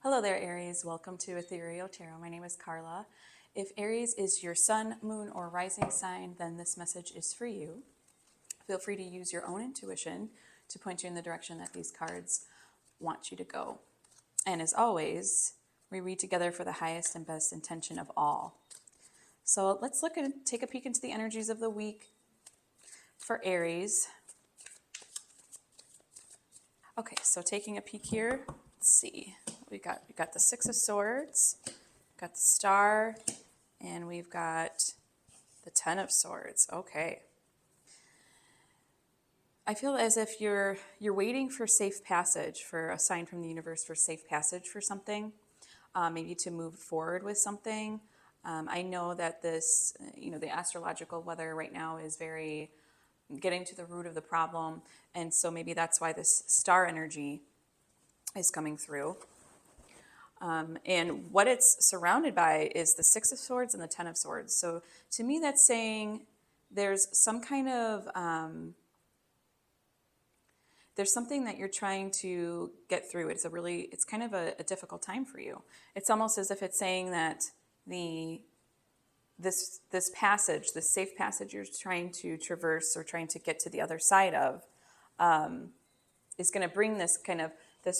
Hello there, Aries. Welcome to Ethereal Tarot. My name is Carla. If Aries is your sun, moon, or rising sign, then this message is for you. Feel free to use your own intuition to point you in the direction that these cards want you to go. And as always, we read together for the highest and best intention of all. So let's take a peek into the energies of the week for Aries. Okay, so taking a peek here, let's see. We got the Six of Swords, got the Star, and we've got the Ten of Swords. Okay. I feel as if you're waiting for safe passage, for a sign from the universe for safe passage for something, maybe to move forward with something. I know that this, the astrological weather right now is very getting to the root of the problem, and so maybe that's why this star energy is coming through. And what it's surrounded by is the Six of Swords and the Ten of Swords. So to me, that's saying there's some kind of there's something that you're trying to get through. It's kind of a difficult time for you. It's almost as if it's saying that this passage, this safe passage you're trying to traverse or trying to get to the other side of, is going to bring this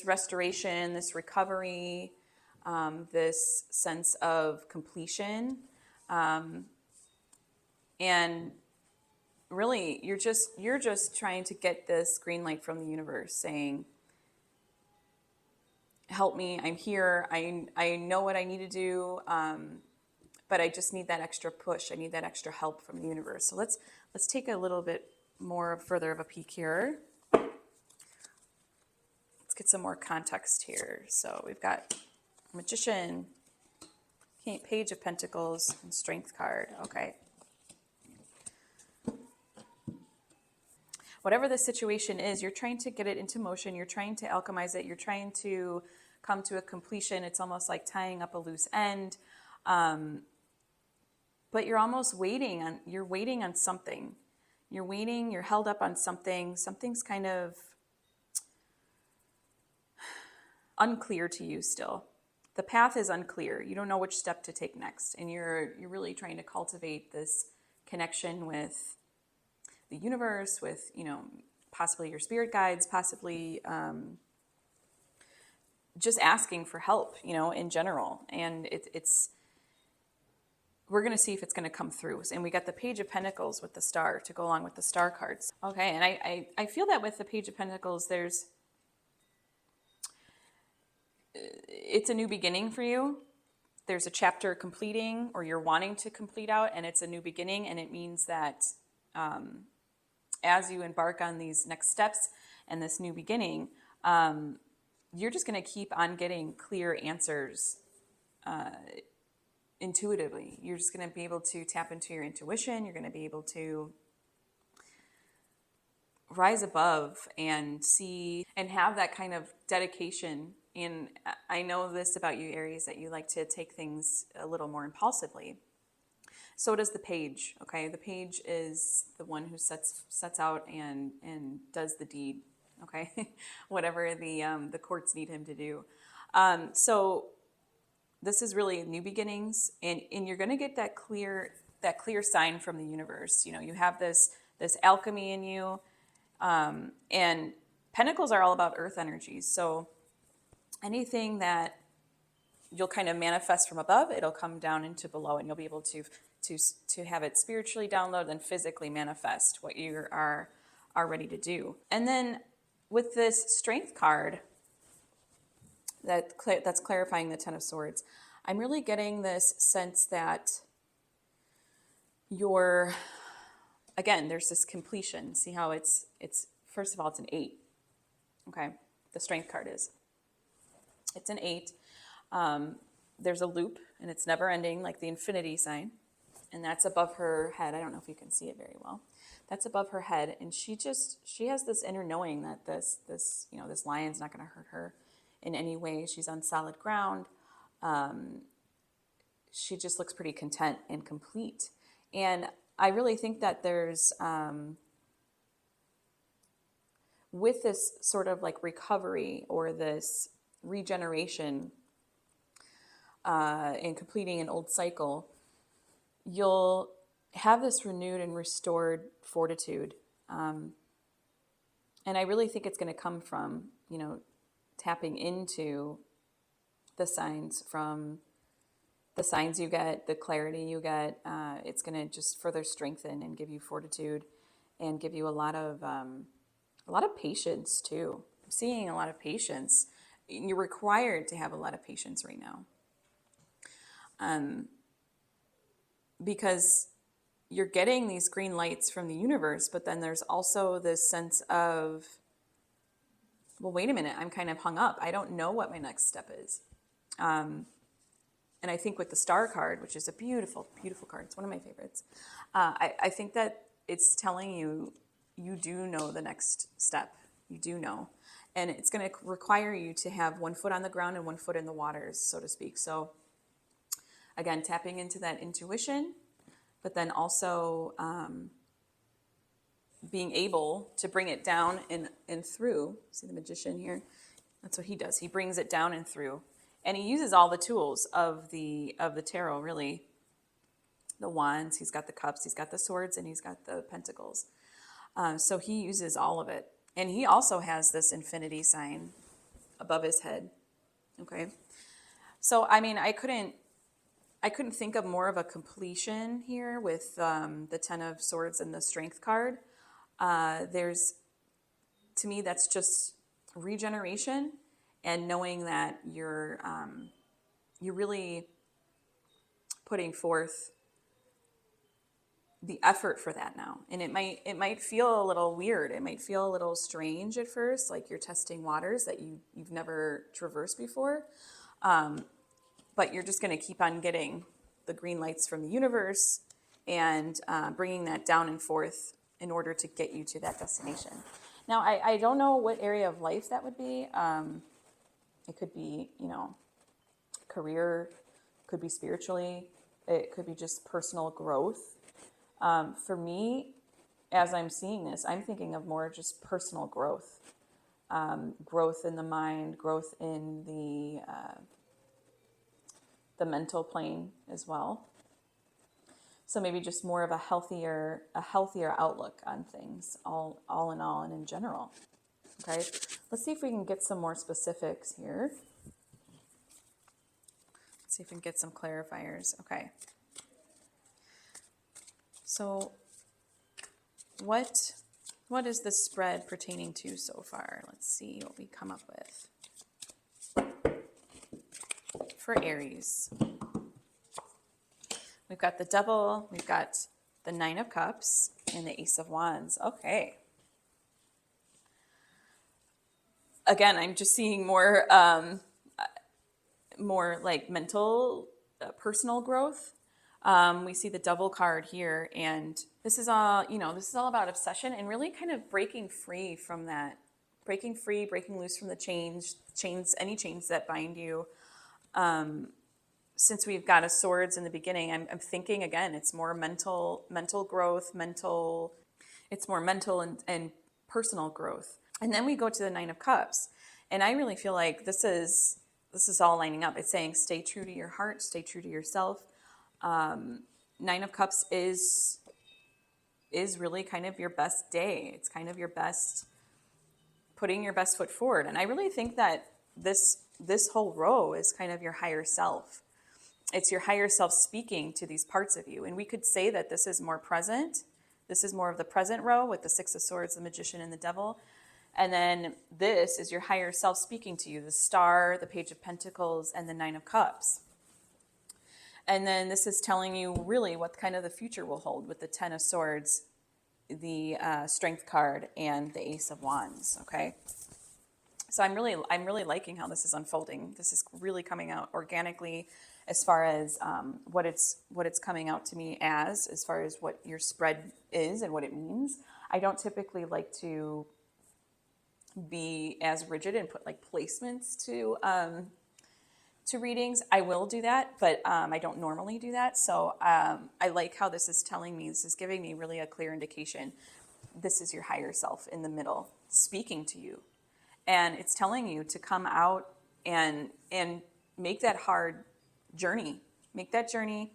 restoration, this recovery, this sense of completion, and really you're just trying to get this green light from the universe saying, help me, I'm here, I know what I need to do, but I just need that extra push, I need that extra help from the universe. So let's take a little bit more further of a peek here. Let's get some more context here. So we've got Magician, Page of Pentacles, and Strength card. Okay. Whatever the situation is, you're trying to get it into motion. You're trying to alchemize it. You're trying to come to a completion. It's almost like tying up a loose end. But you're almost waiting on something. You're held up on something. Something's kind of unclear to you still. The path is unclear. You don't know which step to take next. And you're really trying to cultivate this connection with the universe, with, possibly your spirit guides, possibly just asking for help, in general. And we're going to see if it's going to come through. And we got the Page of Pentacles with the Star to go along with the Star cards. Okay, and I feel that with the Page of Pentacles, it's a new beginning for you. There's a chapter completing, or you're wanting to complete out, and it's a new beginning, and it means that as you embark on these next steps and this new beginning, you're just going to keep on getting clear answers intuitively. You're just going to be able to tap into your intuition. You're going to be able to rise above and see and have that kind of dedication. And I know this about you, Aries, that you like to take things a little more impulsively. So does the Page. Okay, the Page is the one who sets out and does the deed. Okay, whatever the courts need him to do. So this is really new beginnings, and you're going to get that clear sign from the universe. You have this alchemy in you, and Pentacles are all about earth energies. So anything that you'll kind of manifest from above, it'll come down into below, and you'll be able to have it spiritually download and physically manifest what you are ready to do. And then with this Strength card that's clarifying the Ten of Swords, I'm really getting this sense that again, there's this completion. See how it's first of all, it's an 8. Okay, the Strength card is. It's an 8. There's a loop, and it's never ending, like the infinity sign. And that's above her head. I don't know if you can see it very well. That's above her head, and she has this inner knowing that this lion's not going to hurt her in any way. She's on solid ground. She just looks pretty content and complete. And I really think that there's with this sort of like recovery or this regeneration and completing an old cycle, you'll have this renewed and restored fortitude. And I really think it's going to come from, tapping into the signs, from the signs you get, the clarity you get. It's going to just further strengthen and give you fortitude and give you a lot of patience too. I'm seeing a lot of patience. You're required to have a lot of patience right now. Because you're getting these green lights from the universe, but then there's also this sense of, well, wait a minute, I'm kind of hung up. I don't know what my next step is. And I think with the star card, which is a beautiful, beautiful card, it's one of my favorites. I think that it's telling you, you do know the next step. You do know. And it's going to require you to have one foot on the ground and one foot in the waters, so to speak. So again, tapping into that intuition, but then also being able to bring it down and through. See the magician here? That's what he does. He brings it down and through. And he uses all the tools of the tarot, really. The wands, he's got the cups, he's got the swords, and he's got the pentacles. So he uses all of it. And he also has this infinity sign above his head. Okay. So, I mean, I couldn't think of more of a completion here with the Ten of Swords and the Strength card. To me, that's just regeneration and knowing that you're really putting forth the effort for that now. And it might feel a little weird. It might feel a little strange at first, like you're testing waters that you've never traversed before. But you're just going to keep on getting the green lights from the universe and bringing that down and forth in order to get you to that destination. Now, I don't know what area of life that would be. It could be, career, could be spiritually, it could be just personal growth. For me, as I'm seeing this, I'm thinking of more just personal growth. Growth in the mind, growth in the mental plane as well. So maybe just more of a healthier outlook on things, all in all and in general. Okay, let's see if we can get some more specifics here. Let's see if we can get some clarifiers. Okay. So what is the spread pertaining to so far? Let's see what we come up with. For Aries, we've got the Devil, we've got the Nine of Cups, and the Ace of Wands. Okay. Again, I'm just seeing more like mental, personal growth. We see the Devil card here, and this is all about obsession and really kind of breaking free from that, breaking loose from the chains, any chains that bind you. Since we've got a swords in the beginning, I'm thinking again, it's more mental growth, it's more mental and personal growth. And then we go to the Nine of Cups, and I really feel like this is all lining up. It's saying, stay true to your heart, stay true to yourself. Nine of Cups is really kind of your best day. It's kind of your best, putting your best foot forward. And I really think that this whole row is kind of your higher self. It's your higher self speaking to these parts of you. And we could say that this is more present. This is more of the present row with the Six of Swords, the Magician, and the Devil. And then this is your higher self speaking to you, the Star, the Page of Pentacles, and the Nine of Cups. And then this is telling you really what kind of the future will hold with the Ten of Swords, the Strength card, and the Ace of Wands. Okay. So I'm really liking how this is unfolding. This is really coming out organically as far as what it's coming out to me as far as what your spread is and what it means. I don't typically like to be as rigid and put like placements to readings. I will do that, but I don't normally do that. So I like how this is telling me, this is giving me really a clear indication. This is your higher self in the middle speaking to you. And it's telling you to come out and make that hard journey. Make that journey.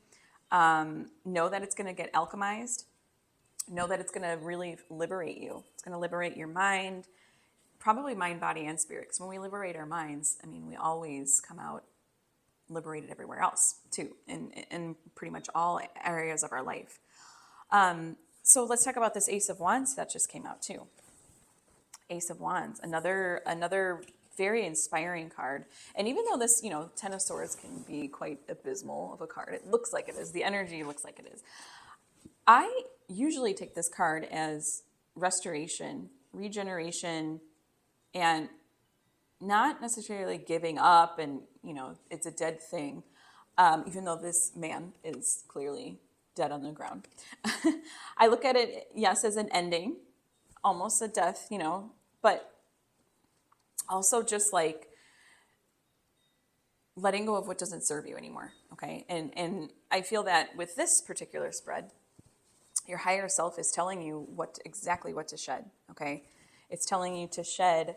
Know that it's going to get alchemized. Know that it's going to really liberate you. It's going to liberate your mind, probably mind, body, and spirit. Because when we liberate our minds, I mean, we always come out liberated everywhere else too, in pretty much all areas of our life. So let's talk about this Ace of Wands that just came out too. Ace of Wands, another very inspiring card. And even though this, Ten of Swords can be quite abysmal of a card, it looks like it is. The energy looks like it is. I usually take this card as restoration, regeneration, and not necessarily giving up and, it's a dead thing, even though this man is clearly dead on the ground. I look at it, yes, as an ending, almost a death, but also just like letting go of what doesn't serve you anymore, okay? And I feel that with this particular spread, your higher self is telling you exactly what to shed, okay? It's telling you to shed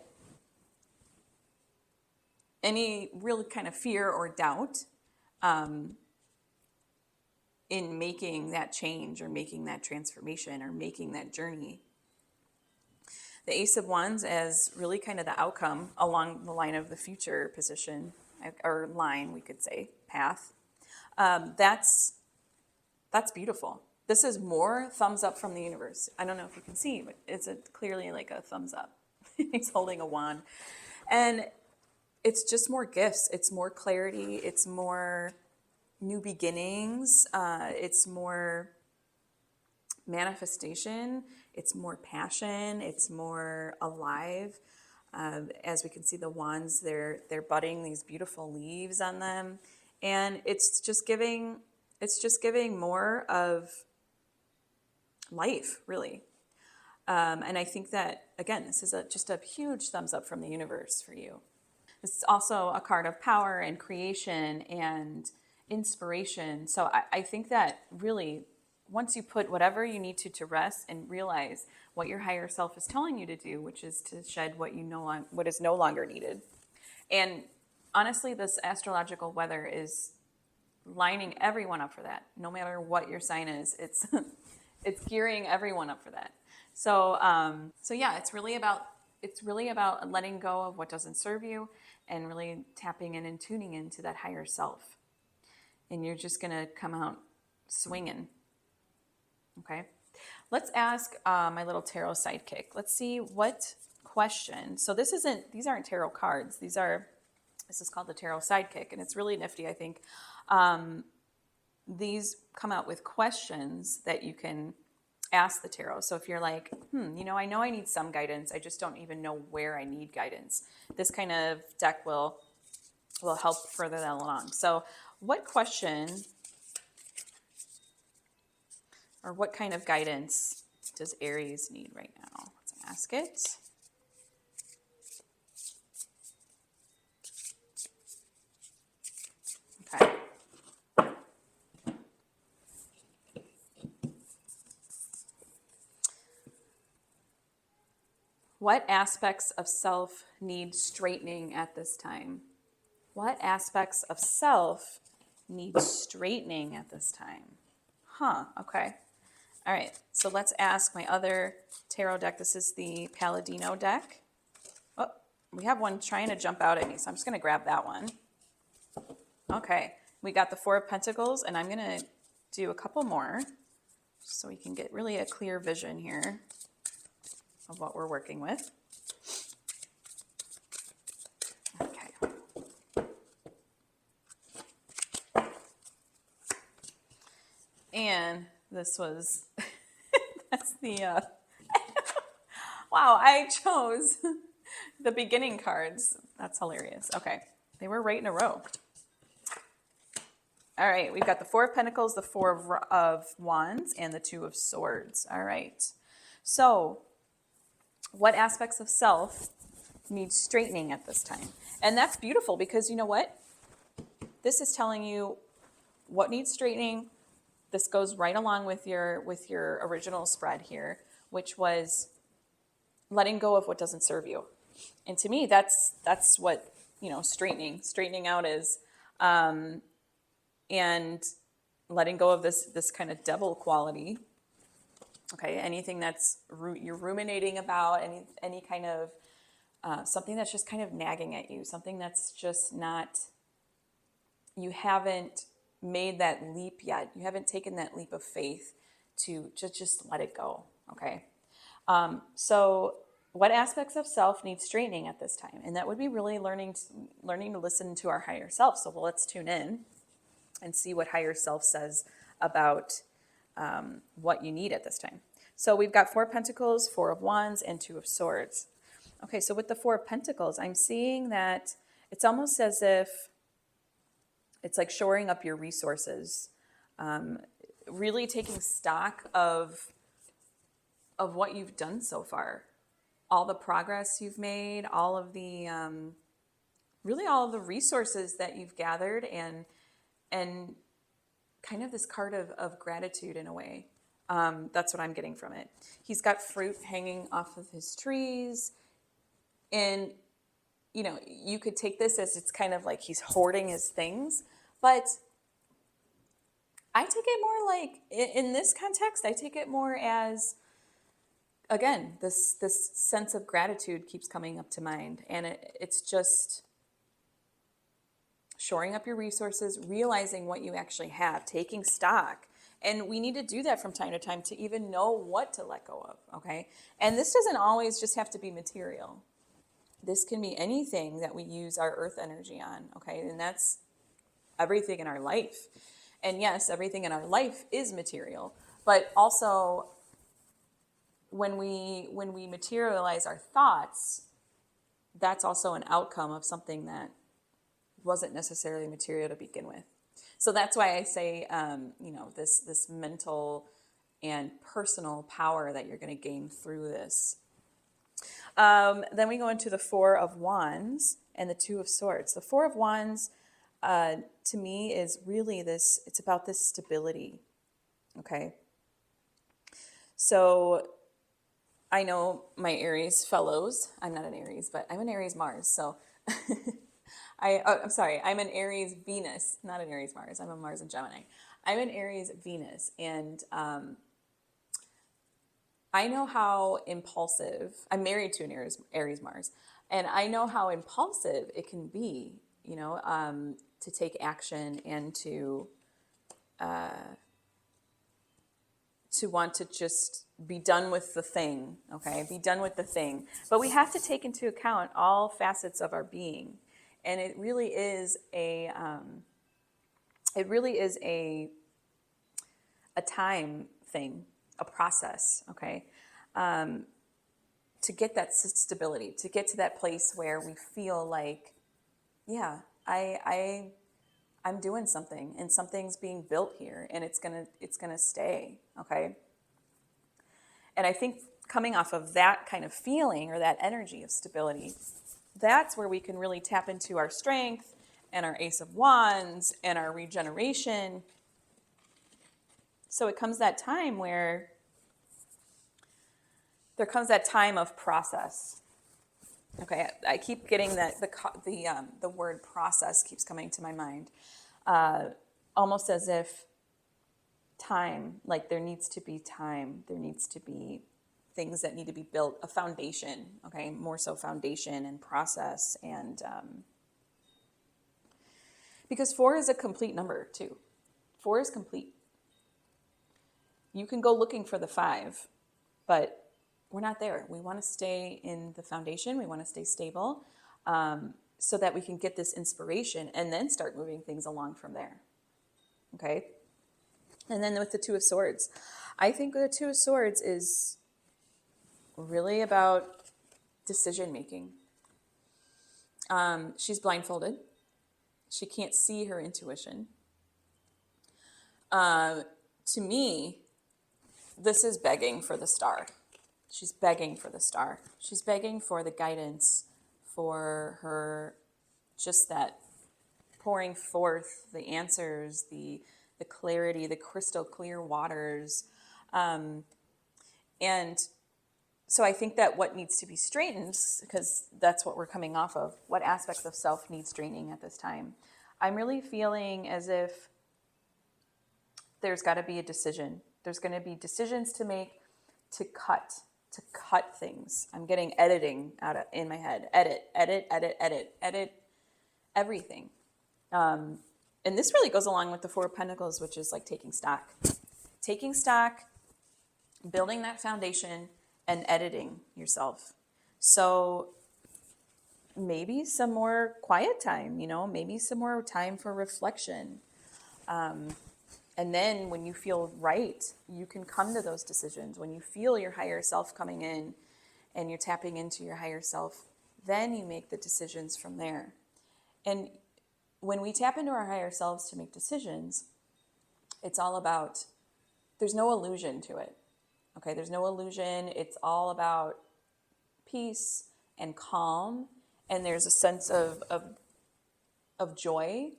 any real kind of fear or doubt in making that change or making that transformation or making that journey. The Ace of Wands as really kind of the outcome along the line of the future position, or line, we could say, path. That's beautiful. This is more thumbs up from the universe. I don't know if you can see, but it's clearly like a thumbs up. He's holding a wand. And it's just more gifts. It's more clarity. It's more new beginnings. It's more manifestation. It's more passion. It's more alive. As we can see, the wands, they're budding these beautiful leaves on them. And it's just giving more of life, really. And I think that, again, this is just a huge thumbs up from the universe for you. This is also a card of power and creation and inspiration. So I think that really, once you put whatever you need to rest and realize what your higher self is telling you to do, which is to shed what is no longer needed. And honestly, this astrological weather is lining everyone up for that. No matter what your sign is, it's it's gearing everyone up for that. So yeah, it's really about letting go of what doesn't serve you and really tapping in and tuning into that higher self. And you're just going to come out swinging. Okay. Let's ask my little tarot sidekick. Let's see what question. So these aren't tarot cards. This is called the tarot sidekick, and it's really nifty, I think. These come out with questions that you can ask the tarot. So if you're like, I know I need some guidance, I just don't even know where I need guidance, this kind of deck will help further that along. So what question or what kind of guidance does Aries need right now? Let's ask it. Okay. What aspects of self need straightening at this time? What aspects of self need straightening at this time? Okay. All right, so let's ask my other tarot deck. This is the Palladino deck. Oh, we have one trying to jump out at me, so I'm just going to grab that one. Okay, we got the Four of Pentacles, and I'm going to do a couple more so we can get really a clear vision here of what we're working with. Okay. And this was, that's the, wow, I chose the beginning cards. That's hilarious. Okay, they were right in a row. All right, we've got the Four of Pentacles, the Four of Wands, and the Two of Swords. All right, so what aspects of self need straightening at this time? And that's beautiful because you know what? This is telling you what needs straightening. This goes right along with your original spread here, which was letting go of what doesn't serve you. And to me, that's what, straightening out is. and letting go of this kind of devil quality. Okay, anything that's you're ruminating about, any kind of something that's just kind of nagging at you, something that's just not, you haven't made that leap yet. You haven't taken that leap of faith to just let it go. Okay, so what aspects of self need straightening at this time? And that would be really learning to listen to our higher self. So let's tune in and see what higher self says about what you need at this time. So we've got Four of Pentacles, Four of Wands, and Two of Swords. Okay, so with the Four of Pentacles, I'm seeing that it's almost as if it's like shoring up your resources, really taking stock of what you've done so far, all the progress you've made, all of the really all of the resources that you've gathered, and kind of this card of gratitude in a way. That's what I'm getting from it. He's got fruit hanging off of his trees, and you know, you could take this as it's kind of like he's hoarding his things, but I take it more like, in this context, I take it more as, again, this sense of gratitude keeps coming up to mind, and it's just shoring up your resources, realizing what you actually have, taking stock. And we need to do that from time to time to even know what to let go of, okay? And this doesn't always just have to be material. This can be anything that we use our earth energy on, okay? And that's everything in our life. And yes, everything in our life is material, but also when we materialize our thoughts, that's also an outcome of something that wasn't necessarily material to begin with. So that's why I say, you know, this mental and personal power that you're going to gain through this. Then we go into the Four of Wands and the Two of Swords. The Four of Wands, to me, is really this, it's about this stability, okay? So I know my Aries fellows, I'm not an Aries, but I'm an Aries Mars, so I'm sorry, I'm an Aries Venus, not an Aries Mars. I'm a Mars and Gemini. I'm an Aries Venus, and I know how impulsive, I'm married to an Aries Mars, and I know how impulsive it can be, you know, to take action and to want to just be done with the thing, okay? Be done with the thing. But we have to take into account all facets of our being. And it really is a time thing, a process, okay? To get that stability, to get to that place where we feel like, yeah, I'm doing something, and something's being built here, and it's gonna stay, okay? And I think coming off of that kind of feeling or that energy of stability, that's where we can really tap into our strength and our Ace of Wands and our regeneration. So it comes that time where there comes that time of process. Okay, I keep getting that the word process keeps coming to my mind, almost as if time, like there needs to be time, there needs to be things that need to be built, a foundation, okay, more so foundation and process, and because 4 is a complete number too. 4 is complete. You can go looking for the 5, but we're not there. We want to stay in the foundation. We want to stay stable, so that we can get this inspiration and then start moving things along from there. Okay? And then with the Two of Swords, I think the Two of Swords is really about decision making. She's blindfolded. She can't see her intuition. To me, this is begging for the star. She's begging for the star. She's begging for the guidance, for her, just that pouring forth the answers, the clarity, the crystal clear waters. And so I think that what needs to be straightened, because that's what we're coming off of, what aspects of self need straightening at this time? I'm really feeling as if there's got to be a decision. There's going to be decisions to make, to cut things. I'm getting editing in my head. Edit everything. And this really goes along with the Four of Pentacles, which is like taking stock, building that foundation, and editing yourself. So maybe some more quiet time, maybe some more time for reflection. And then when you feel right, you can come to those decisions. When you feel your higher self coming in and you're tapping into your higher self, then you make the decisions from there. And when we tap into our higher selves to make decisions, it's all about, there's no illusion to it. Okay, there's no illusion. It's all about peace and calm. And there's a sense of joy.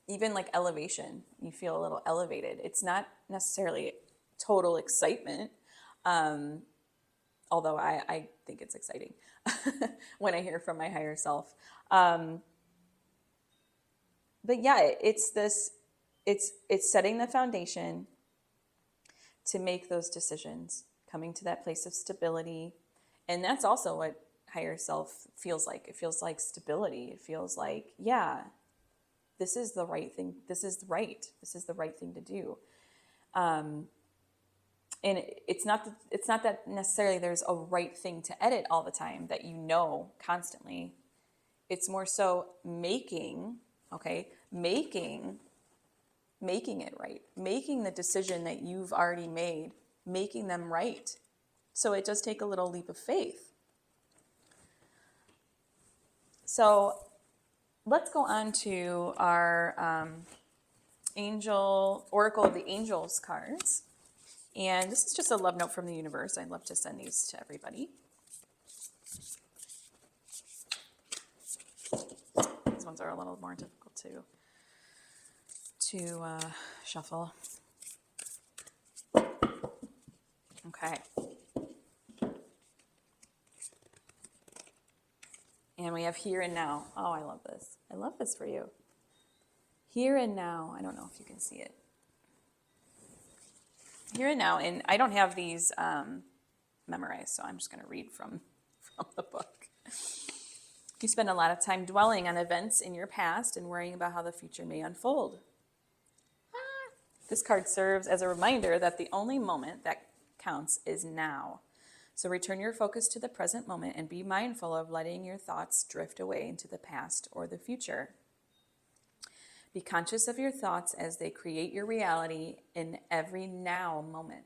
Even like elevation, you feel a little elevated. It's not necessarily total excitement, although I think it's exciting when I hear from my higher self. But yeah, it's setting the foundation to make those decisions, coming to that place of stability. And that's also what higher self feels like. It feels like stability. It feels like, yeah, this is the right thing. This is right. This is the right thing to do. And it's not that necessarily there's a right thing to edit all the time that constantly. It's more so making it right, making the decision that you've already made, making them right. So it does take a little leap of faith. So let's go on to our Oracle of the Angels cards. And this is just a love note from the universe. I'd love to send these to everybody. These ones are a little more difficult to shuffle. Okay. And we have here and now. Oh, I love this. I love this for you. Here and now. I don't know if you can see it. Here and now. And I don't have these memorized, so I'm just going to read from the book. You spend a lot of time dwelling on events in your past and worrying about how the future may unfold. This card serves as a reminder that the only moment that counts is now. So return your focus to the present moment and be mindful of letting your thoughts drift away into the past or the future. Be conscious of your thoughts as they create your reality in every now moment.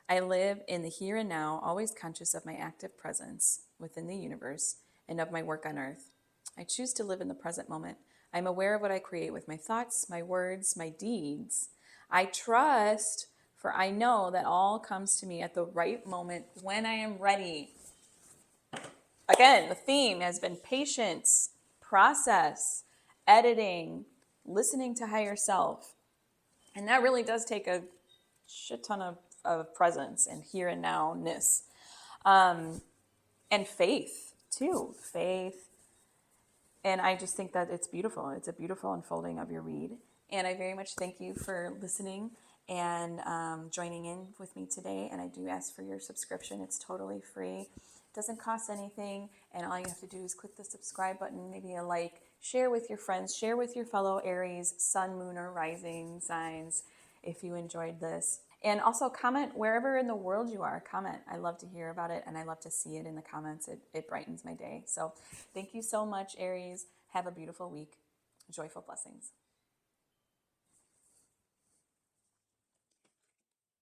I live in the here and now, always conscious of my active presence within the universe and of my work on earth. I choose to live in the present moment. I'm aware of what I create with my thoughts, my words, my deeds. I trust, for I know that all comes to me at the right moment when I am ready. Again, the theme has been patience, process, editing, listening to higher self. And that really does take a shit ton of presence and here and now-ness. And faith, too. Faith. And I just think that it's beautiful. It's a beautiful unfolding of your read. And I very much thank you for listening and joining in with me today. And I do ask for your subscription. It's totally free. It doesn't cost anything. And all you have to do is click the subscribe button, maybe a like, share with your friends, share with your fellow Aries, sun, moon, or rising signs if you enjoyed this. And also comment wherever in the world you are. Comment. I love to hear about it, and I love to see it in the comments. It brightens my day. So thank you so much, Aries. Have a beautiful week. Joyful blessings.